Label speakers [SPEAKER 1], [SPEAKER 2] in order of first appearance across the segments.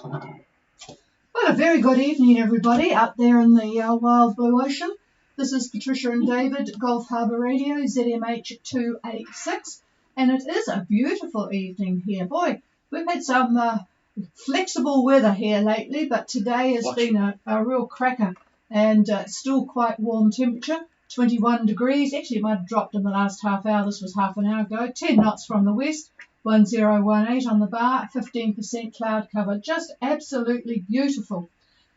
[SPEAKER 1] Well, a very good evening, everybody, out there in the wild blue ocean. This is Patricia and David, Gulf Harbour Radio, ZMH 286, and it is a beautiful evening here. Boy, we've had some flexible weather here lately, but today has been a real cracker, and still quite warm temperature, 21 degrees. Actually, it might have dropped in the last half hour. This was half an hour ago. 10 knots from the west. 1018 on the bar, 15% cloud cover, just absolutely beautiful.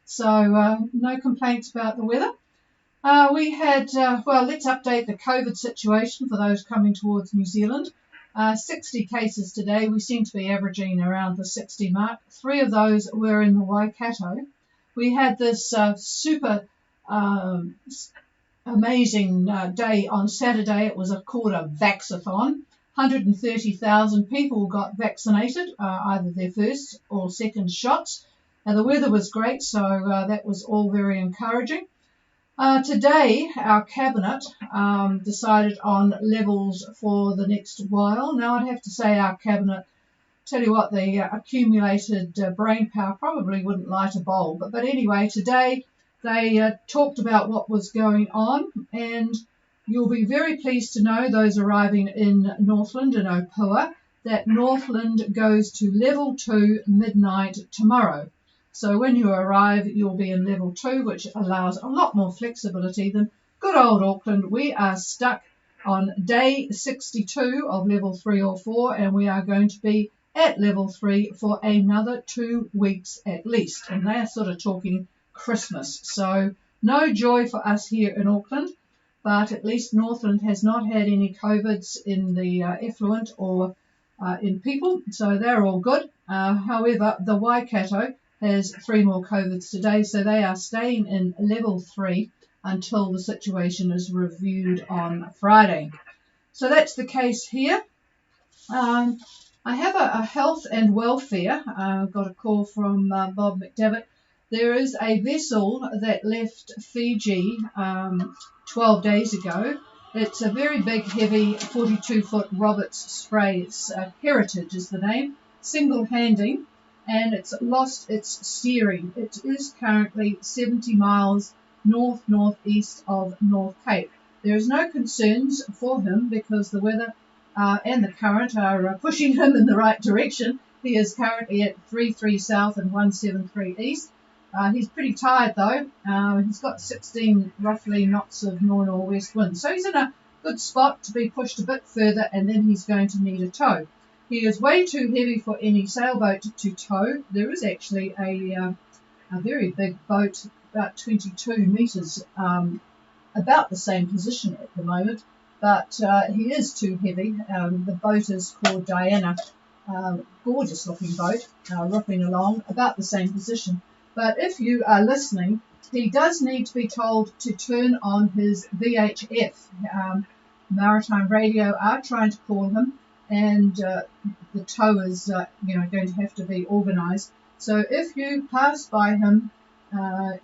[SPEAKER 1] So no complaints about the weather. We had, well, let's update the COVID situation for those coming towards New Zealand. 60 cases today. We seem to be averaging around the 60 mark. 3 of those were in the Waikato. We had this super amazing day on Saturday. It was called a Vaxathon. 130,000 people got vaccinated, either their first or second shots. And the weather was great, so that was all very encouraging. Today, our Cabinet decided on levels for the next while. Now, I'd have to say our Cabinet, tell you what, the accumulated brain power probably wouldn't light a bulb. But anyway, today they talked about what was going on, and you'll be very pleased to know, those arriving in Northland and Opua, that Northland goes to level 2 midnight tomorrow. So when you arrive, you'll be in level 2, which allows a lot more flexibility than good old Auckland. We are stuck on day 62 of level 3 or 4, and we are going to be at level 3 for another 2 weeks at least. And they're sort of talking Christmas. So no joy for us here in Auckland. But at least Northland has not had any COVIDs in the effluent or in people, so they're all good. However, the Waikato has 3 more COVIDs today, so they are staying in level 3 until the situation is reviewed on Friday. So that's the case here. I have a health and welfare. I've got a call from Bob McDevitt. There is a vessel that left Fiji 12 days ago. It's a very big, heavy 42-foot Roberts spray. It's Heritage is the name, single-handing, and it's lost its steering. It is currently 70 miles north-northeast of North Cape. There is no concerns for him because the weather and the current are pushing him in the right direction. He is currently at 33 south and 173 east. He's pretty tired though. He's got 16 roughly knots of north-northwest wind. So he's in a good spot to be pushed a bit further, and then he's going to need a tow. He is way too heavy for any sailboat to tow. There is actually a very big boat, about 22 metres, about the same position at the moment, but he is too heavy. The boat is called Diana. Gorgeous looking boat, ripping along, about the same position. But if you are listening, he does need to be told to turn on his VHF. Maritime Radio are trying to call him, and the tow is going to have to be organised. So if you pass by him,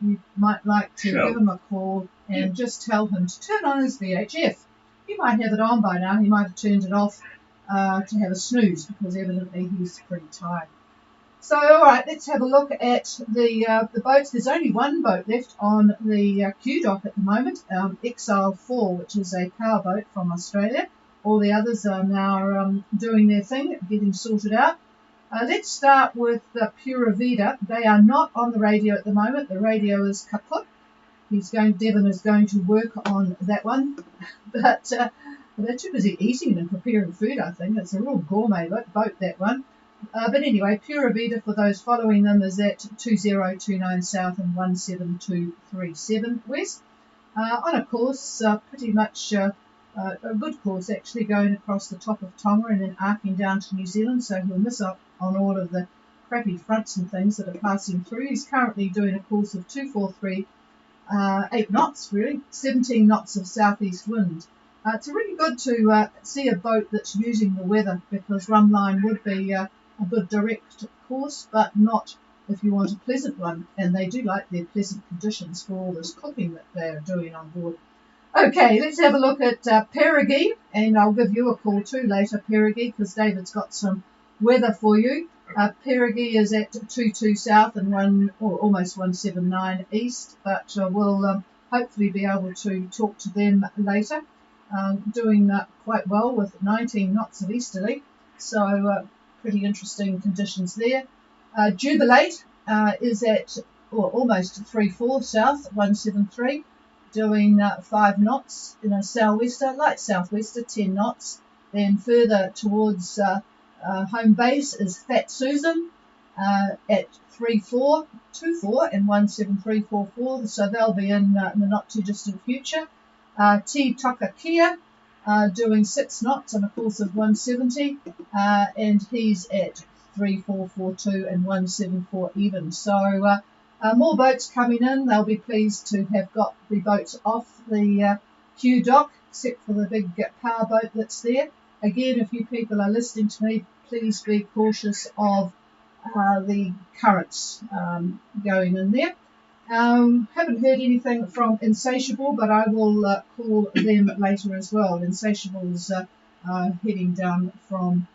[SPEAKER 1] you might like to give him a call and just tell him to turn on his VHF. He might have it on by now. He might have turned it off to have a snooze because evidently he's pretty tired. So, all right, let's have a look at the boats. There's only one boat left on the Q dock at the moment, Exile 4, which is a power boat from Australia. All the others are now doing their thing, getting sorted out. Let's start with Pura Vida. They are not on the radio at the moment. The radio is kaput. Devon is going to work on that one. But they're too busy eating and preparing food, I think. It's a real gourmet boat, that one. But anyway, Pura Vida, for those following them, is at 2029 south and 17237 west. On a course, pretty much a good course, actually, going across the top of Tonga and then arcing down to New Zealand, so he'll miss out on all of the crappy fronts and things that are passing through. He's currently doing a course of 243, 8 knots, really, 17 knots of southeast wind. It's really good to see a boat that's using the weather, because Rumline would be a good direct course, but not if you want a pleasant one, and they do like their pleasant conditions for all this cooking that they're doing on board. Okay, let's have a look at Perigi, and I'll give you a call too later, Perigi, because David's got some weather for you. Perigi is at 22 south and almost 179 east, but we'll hopefully be able to talk to them later. Doing quite well with 19 knots of easterly, so pretty interesting conditions there. Jubilate is at almost 3/4 south, 173, doing 5 knots in a southwester, light southwester, 10 knots. Then further towards home base is Fat Susan at 3/4 and 17344, so they'll be in the not too distant future. T Tokakia doing 6 knots on a course of 170, and he's at 3442 and 174 even. So more boats coming in. They'll be pleased to have got the boats off the queue dock, except for the big power boat that's there. Again, if you people are listening to me, please be cautious of the currents going in there. Haven't heard anything from Insatiable, but I will call them later as well. Insatiable's heading down from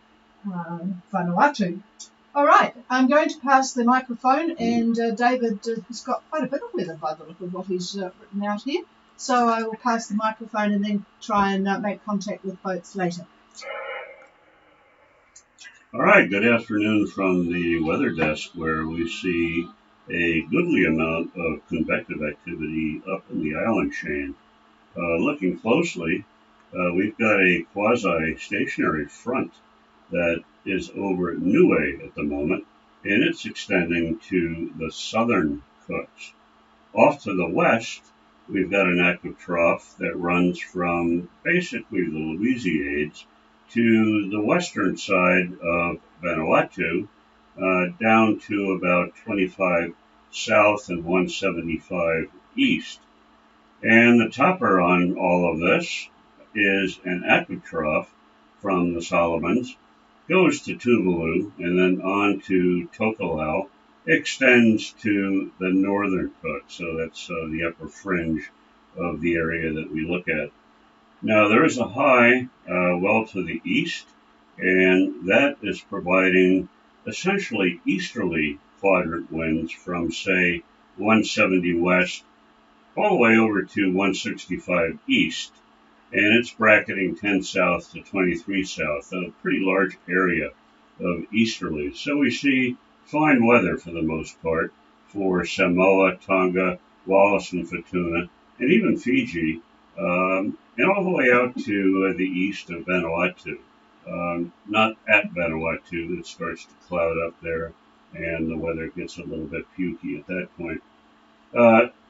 [SPEAKER 1] Vanuatu. All right, I'm going to pass the microphone, and David has got quite a bit of weather by the look of what he's written out here. So I will pass the microphone and then try and make contact with boats later.
[SPEAKER 2] All right, good afternoon from the weather desk, where we see a goodly amount of convective activity up in the island chain. Looking closely, we've got a quasi-stationary front that is over Niue at the moment, and it's extending to the southern Cooks. Off to the west, we've got an active trough that runs from basically the Louisiades to the western side of Vanuatu, down to about 25 south and 175 east. And the topper on all of this is an active trough from the Solomons, goes to Tuvalu, and then on to Tokelau, extends to the northern Cook. So that's the upper fringe of the area that we look at. Now, there is a high well to the east, and that is providing essentially easterly quadrant winds from, say, 170 west all the way over to 165 east. And it's bracketing 10 south to 23 south, a pretty large area of easterly. So we see fine weather for the most part for Samoa, Tonga, Wallis and Futuna, and even Fiji, and all the way out to the east of Vanuatu. Not at Vanuatu, it starts to cloud up there, and the weather gets a little bit pukey at that point.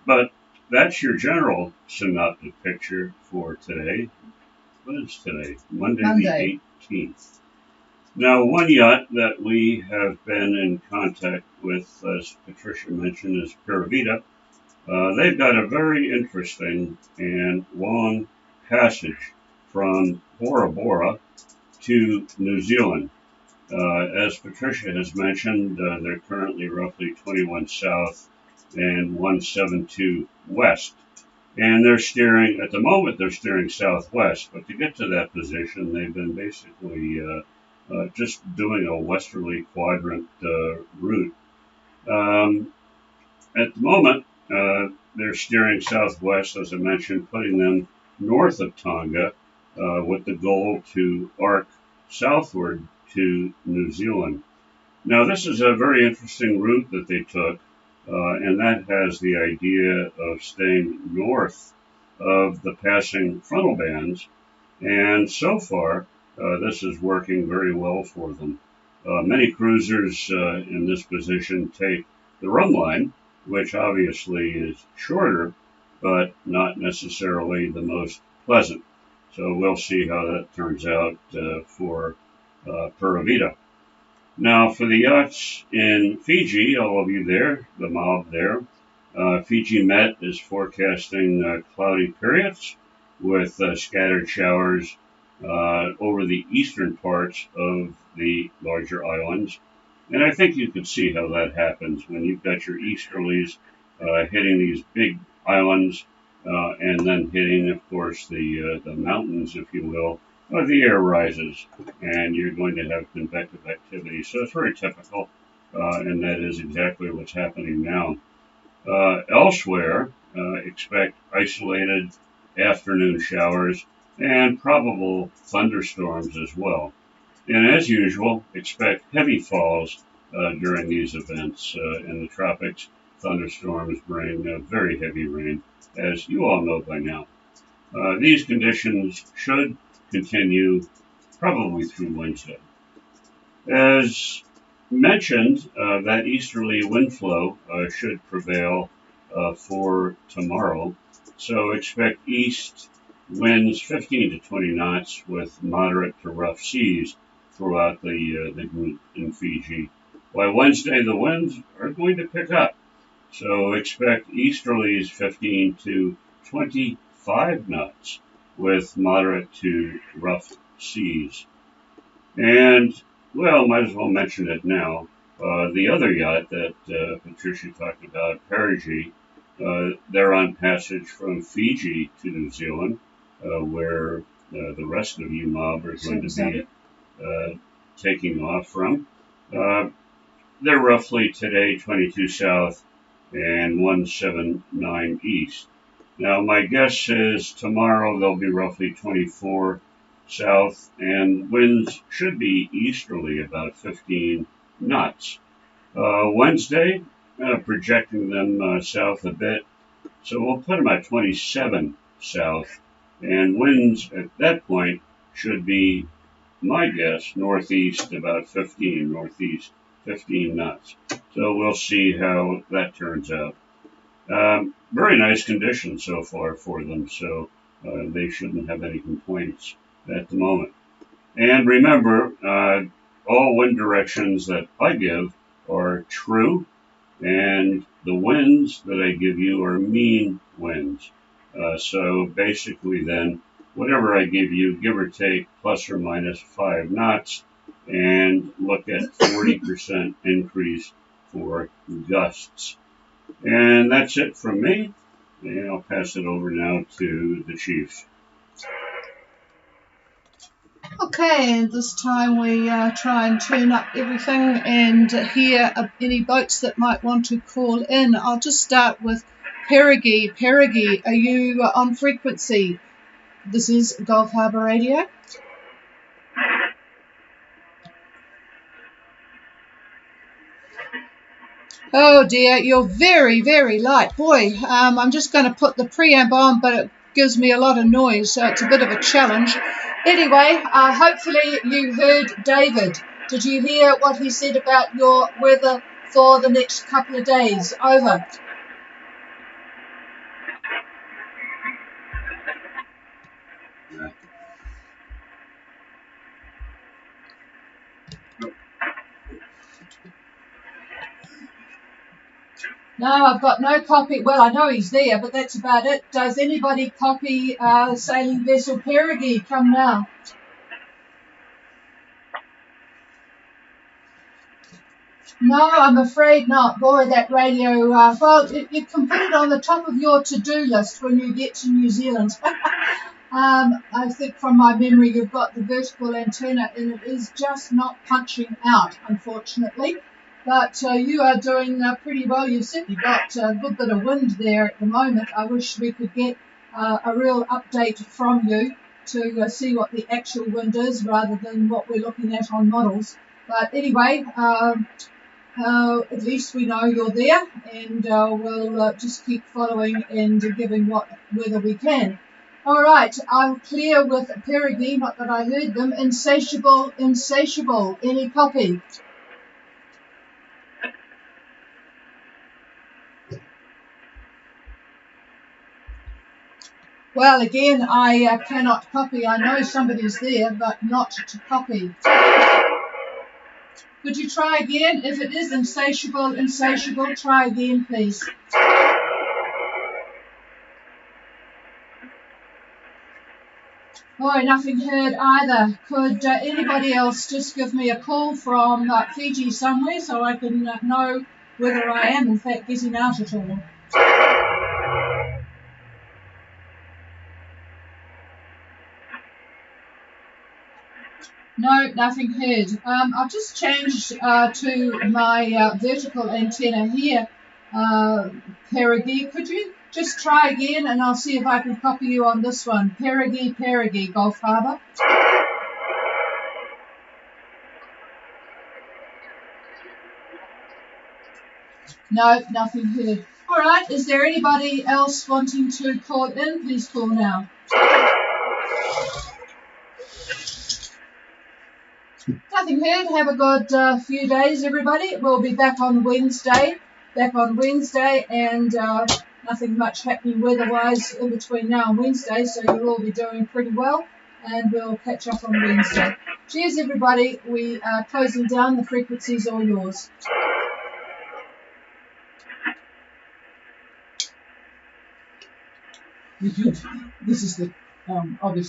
[SPEAKER 2] But that's your general synoptic picture for today. What is today? Monday. The 18th. Now, one yacht that we have been in contact with, as Patricia mentioned, is Pura Vida. They've got a very interesting and long passage from Bora Bora to New Zealand. As Patricia has mentioned, they're currently roughly 21 south and 172 west. And they're steering, at the moment, they're steering southwest. But to get to that position, they've been basically just doing a westerly quadrant route. At the moment, they're steering southwest, as I mentioned, putting them north of Tonga with the goal to arc southward to New Zealand. Now, this is a very interesting route that they took, and that has the idea of staying north of the passing frontal bands, and so far, this is working very well for them. Many cruisers in this position take the rum line, which obviously is shorter, but not necessarily the most pleasant. So we'll see how that turns out for Pura Vida. Now, for the yachts in Fiji, all of you there, the mob there, Fiji Met is forecasting cloudy periods with scattered showers over the eastern parts of the larger islands. And I think you can see how that happens when you've got your easterlies hitting these big islands and then hitting, of course, the mountains, if you will, the air rises and you're going to have convective activity. So it's very typical, and that is exactly what's happening now. Elsewhere, expect isolated afternoon showers and probable thunderstorms as well. And as usual, expect heavy falls during these events. In the tropics, thunderstorms bring very heavy rain, as you all know by now. These conditions should continue probably through Wednesday. As mentioned, that easterly wind flow should prevail for tomorrow. So expect east winds 15 to 20 knots with moderate to rough seas throughout the group in Fiji. By Wednesday, the winds are going to pick up. So expect easterlies 15 to 25 knots with moderate to rough seas. And, well, might as well mention it now. The other yacht that Patricia talked about, Perigi, they're on passage from Fiji to New Zealand, where the rest of UMOB are going to be taking off from. They're roughly today 22 south and 179 east. Now, my guess is tomorrow they'll be roughly 24 south, and winds should be easterly, about 15 knots. Wednesday, projecting them south a bit, so we'll put them at 27 south, and winds at that point should be, my guess, northeast about 15, northeast 15 knots. So we'll see how that turns out. Very nice conditions so far for them, so they shouldn't have any complaints at the moment. And remember, all wind directions that I give are true, and the winds that I give you are mean winds. So basically then, whatever I give you, give or take plus or minus 5 knots, and look at 40% increase for gusts. And that's it from me, and I'll pass it over now to the chief.
[SPEAKER 1] Okay, and this time we try and turn up everything and hear any boats that might want to call in. I'll just start with Perigi. Perigi, are you on frequency? This is Gulf Harbour Radio. Oh dear, you're very, very light. Boy, I'm just going to put the preamp on, but it gives me a lot of noise, so it's a bit of a challenge. Anyway, hopefully you heard David. Did you hear what he said about your weather for the next couple of days? Over. No, I've got no copy. Well, I know he's there, but that's about it. Does anybody copy sailing vessel Perigi? Come now. No, I'm afraid not. Boy, that radio, well, you can put it on the top of your to-do list when you get to New Zealand. I think from my memory you've got the vertical antenna and it is just not punching out, unfortunately. But you are doing pretty well. You've certainly got a good bit of wind there at the moment. I wish we could get a real update from you to see what the actual wind is rather than what we're looking at on models. But anyway, at least we know you're there, and we'll just keep following and giving what weather we can. All right, I'm clear with Perigi, not that I heard them. Insatiable, insatiable. Any copy? Well, again, I cannot copy. I know somebody's there, but not to copy. Could you try again? If it is insatiable, insatiable, try again, please. Oh, nothing heard either. Could anybody else just give me a call from Fiji somewhere so I can know whether I am in fact getting out at all? No, nothing heard. I've just changed to my vertical antenna here. Perigee, could you just try again and I'll see if I can copy you on this one. Perigee, Gulf Harbour. No, nothing heard. All right, is there anybody else wanting to call in? Please call now. Nothing heard. Have a good few days, everybody. We'll be back on Wednesday. And nothing much happening weather-wise in between now and Wednesday, so you'll all be doing pretty well, and we'll catch up on Wednesday. Cheers, everybody. We are closing down. The frequency's all yours. This is the obviously.